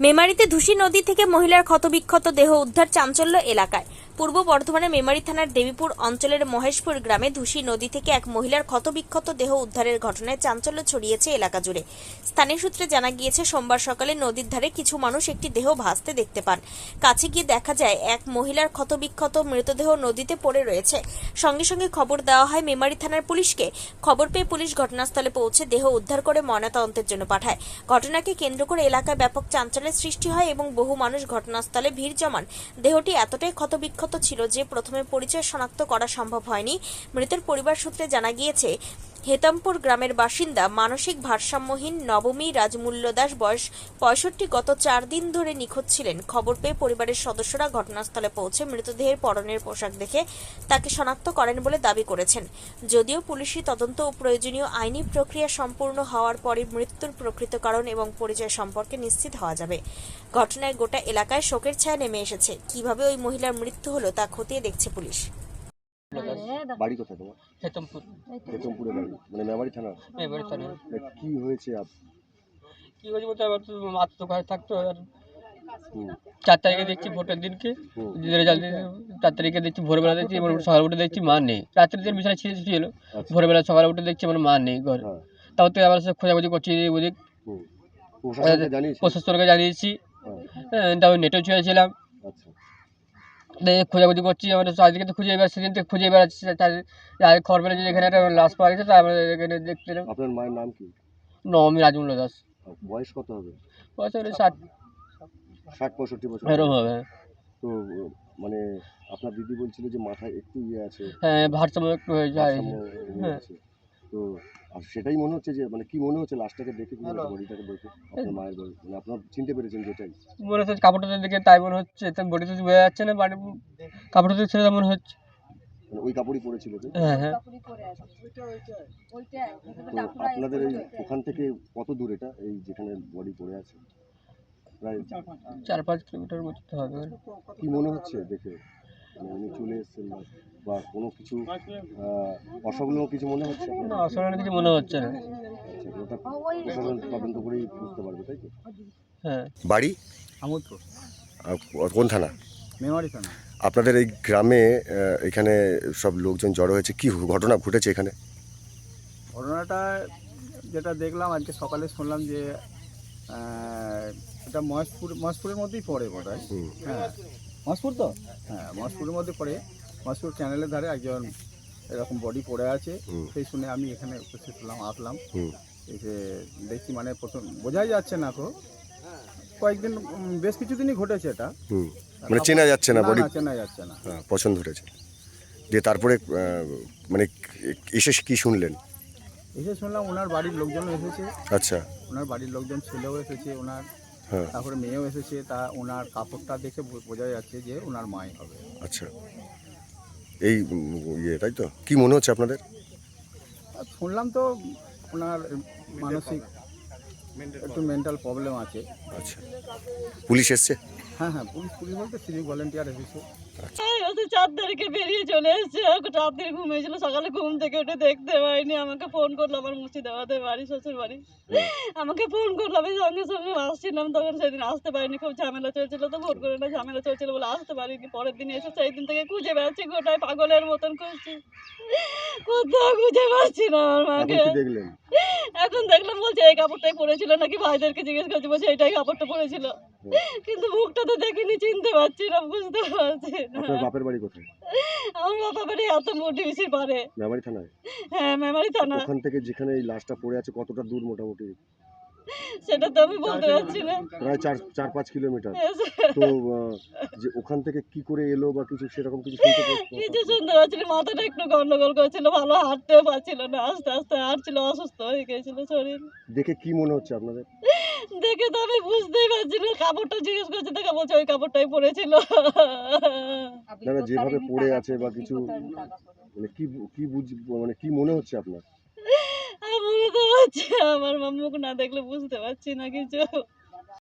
মেমারিতে ধুসি নদী থেকে মহিলার ক্ষতবিক্ষত দেহ উদ্ধার, চাঞ্চল্য এলাকায়। পূর্ব বর্ধমানের মেমারি থানার দেবীপুর অঞ্চলের মহেশপুর গ্রামে ধুসি নদী থেকে এক মহিলার ক্ষতবিক্ষত দেহ উদ্ধারের ঘটনায় চাঞ্চল্য ছড়িয়েছে এলাকা জুড়ে। স্থানীয় সূত্রে জানা গিয়েছে, সোমবার সকালে নদীর ধারে কিছু মানুষ একটি দেহ ভাসতে দেখতে পান। কাছে গিয়ে দেখা যায় এক মহিলার ক্ষতবিক্ষত মৃতদেহ নদীতে পড়ে রয়েছে। সঙ্গে সঙ্গে খবর দেওয়া হয় মেমারি থানার পুলিশকে। খবর পেয়ে পুলিশ ঘটনাস্থলে পৌঁছে দেহ উদ্ধার করে ময়নাতদন্তের জন্য পাঠায়। ঘটনাকে কেন্দ্র করে এলাকায় ব্যাপক চাঞ্চল্যের সৃষ্টি হয় এবং বহু মানুষ ঘটনাস্থলে ভিড় জমান। দেহটি এতটাই ক্ষতবিক্ষত ছিল যে প্রথমে পরিচয় শনাক্ত করা সম্ভব হয়নি। মৃতের পরিবার সূত্রে জানা গিয়েছে, হেতমপুর গ্রামের বাসিন্দা মানসিক ভারসাম্যহীন নবমী রাজমূল্যদাস, বয়স 65, গত 4 দিন ধরে নিখোঁজ ছিলেন। খবর পেয়ে পরিবারের সদস্যরা ঘটনাস্থলে পৌঁছে মৃতদেহের পরনের পোশাক দেখে তাকে শনাক্ত করেন বলে দাবি করেছেন। যদিও পুলিশি তদন্ত ও প্রয়োজনীয় আইনি প্রক্রিয়া সম্পূর্ণ হওয়ার পরে মৃত্যুর প্রকৃত কারণ এবং পরিচয় সম্পর্কে নিশ্চিত হওয়া যাবে। ঘটনায় গোটা এলাকায় শোকের ছায়া নেমে এসেছে। কিভাবে ওই মহিলার মৃত্যু হলো তা খতিয়ে দেখছে পুলিশ। বাড়ি কোথায় তোমার? হেতমপুর। হেতমপুরে বাড়ি, মানে মেমারি থানা। মেমারি থানা। কি হয়েছে? কি হয়েছে বলতে আমার তো মাছ দোকানে থাকতো, আর 4 তারিখে দেখছি ভোটের দিনকে রেজাল্ট 4 তারিখে দেখছি ভোরবেলা দেখছি, এবার সকালে উঠে দেখছি মা নেই। রাত্রে দিন বিছানা ছিল, ভোরবেলা সকালে উঠে দেখছি আমার মা নেই ঘরে। তাও তো আবার খোঁজাখুঁজি করছি, ওদিক প্রশাসনকে জানিয়েছি, তাও নেটেও ছুঁয়েছিলাম, খোঁজাখুঁজি করছি। আমরা চারিদিকে তো খুঁজে এবার সেদিন থেকে খুঁজে বেড়াচ্ছি। খবর পেলে যে এখানে একটা লাশ পাওয়া গেছে, তাই আমরা এখানে দেখতে এলাম। আপনার মায়ের নাম কি? নবমী রাজমূল্য দাস। বয়স কত হবে? বয়স 60-65 বছর এরকম হবে। তো মানে আপনার দিদি বলছিল যে মাথায় একটু আছে, হ্যাঁ, ভারসাম্য একটু হয়ে যায়। হ্যাঁ, তো সেটাই মনে হচ্ছে যে, মানে কি মনে হচ্ছে লাশটাকে দেখে, বডিটাকে দেখে আপনার মায়ের বয়স, মানে আপনার চিনতে পেরেছেন যেটাই মনে হচ্ছে কাপড়টা দেখে তাই মনে হচ্ছে। বডি তো বোঝা যাচ্ছে না, বাট কাপড়টা দেখে সেটা মনে হচ্ছে। মানে ওই কাপড়ই পরেছিল তো? হ্যাঁ হ্যাঁ। তো আপনাদের এই ওখান থেকে কত দূর এটা, এই যেখানে বডি পড়ে আছে? প্রায় 4-5 কিলোমিটার মতো হবে। কি মনে হচ্ছে দেখে? মানে উনি চলে এসেছেন বা কোনো কিছু অসংলগ্ন কিছু মনে হচ্ছে? না, অসাধারণ কিছু মনে হচ্ছে না। আচ্ছা, ওটা তদন্ত করেই বুঝতে পারবে, তাই তো? হ্যাঁ। বাড়ি আমোদপুর, কোন থানা? মেমারি থানা। আপনাদের এই গ্রামে এখানে সব লোকজন জড়ো হয়েছে, কি ঘটনা ঘটেছে এখানে? ঘটনাটা যেটা দেখলাম আজকে সকালে, শুনলাম যে এটা মহেশপুরের মধ্যেই পড়ে বোধ হয়। হ্যাঁ, মহেশপুর তো, হ্যাঁ মহেশপুরের মধ্যে পড়ে। মহেশপুর ক্যানেলের ধারে একজন এরকম বডি পড়ে আছে। সেই শুনে আমি এখানে উপস্থিত হলাম, আসলাম। এসে দেখছি, মানে প্রথম বোঝাই যাচ্ছে না তো, কয়েকদিন বেশ কিছুদিনই ঘটেছে এটা, মানে চেনা যাচ্ছে না, বডি চেনা যাচ্ছে না। পছন্দ হয়েছে দিয়ে তারপরে মানে এসে কি শুনলেন? এসে শুনলাম ওনার বাড়ির লোকজন এসেছে। আচ্ছা। ওনার বাড়ির লোকজন, ছেলেও এসেছে ওনার, তারপরে মেয়েও এসেছে। তা ওনার কাপড়টা দেখে বোঝা যাচ্ছে যে ওনার মাই হবে। আচ্ছা, এই তাই তো? কি মনে হচ্ছে আপনাদের? শুনলাম তো ওনার মানসিক একটু মেন্টাল প্রবলেম আছে। আচ্ছা, পুলিশ এসছে? হ্যাঁ হ্যাঁ, পুলিশ বলতে সিভিক ভলেন্টিয়ার এসেছে। 4 তারিখে বেরিয়ে চলে এসছে। রাত্রে ঘুমিয়েছিল, সকালে ঘুম থেকে উঠে দেখতে পাইনি। আমাকে ফোন করলো আমার মুর্শিদাবাদের বাড়ি, শ্বশুর বাড়ি। আমাকে ফোন করলো, আমি সঙ্গে সঙ্গে আসছিলাম। তখন সেদিন আসতে পারিনি, খুব ঝামেলা চলছিল, তো ভোট করে না ঝামেলা চলছিল বলে আসতে পারিনি। পরের দিন এসে সেই দিন থেকে খুঁজে বেড়াচ্ছি, গোটায় পাগলের মতন খুঁজছি, কোথাও খুঁজে পাচ্ছি না আমার মাকে। এখন দেখলাম বলছে এই কাপড়টাই পরেছিল নাকি, ভাইদেরকে জিজ্ঞেস করছি, বলছে এইটাই কাপড়টা পরেছিল। কিন্তু মুখটা তো দেখিনি, চিনতে পারছি না, বুঝতে পারছি না। আপনার বাপের বাড়ি কোথায়? আমার বাপের বাড়ি এত ডিভিসির পারে। মেমারি থানায়? হ্যাঁ, মেমারি থানা। ওখান থেকে যেখানে এই লাশটা পড়ে আছে কতটা দূর মোটামুটি? সেটা তো আমি বলতে পারছি না। প্রায় 4-5 কিলোমিটার। তো যে ওখান থেকে কি করে এলো বা কিছু সেরকম কিছু শুনতে পাচ্ছি না। মাথাটা একটু গন্ডগোল করছিল, ভালো হাঁটতেও পারছিল না, আস্তে আস্তে হাঁটছিল, অসুস্থ হয়ে গেছিল শরীর। দেখে কি মনে হচ্ছে আপনাদের? দেখে তো আমি বুঝতেই পারছি না। কাপড়টা জিজ্ঞেস করছে, দেখা বলছে ওই কাপড়টাই পরেছিল। না, যেভাবে পড়ে আছে বা কিছু, মানে মানে কি মনে হচ্ছে আপনার? মনে তো হচ্ছে আমার মুখ না দেখলে বুঝতে পারছি না কিছু।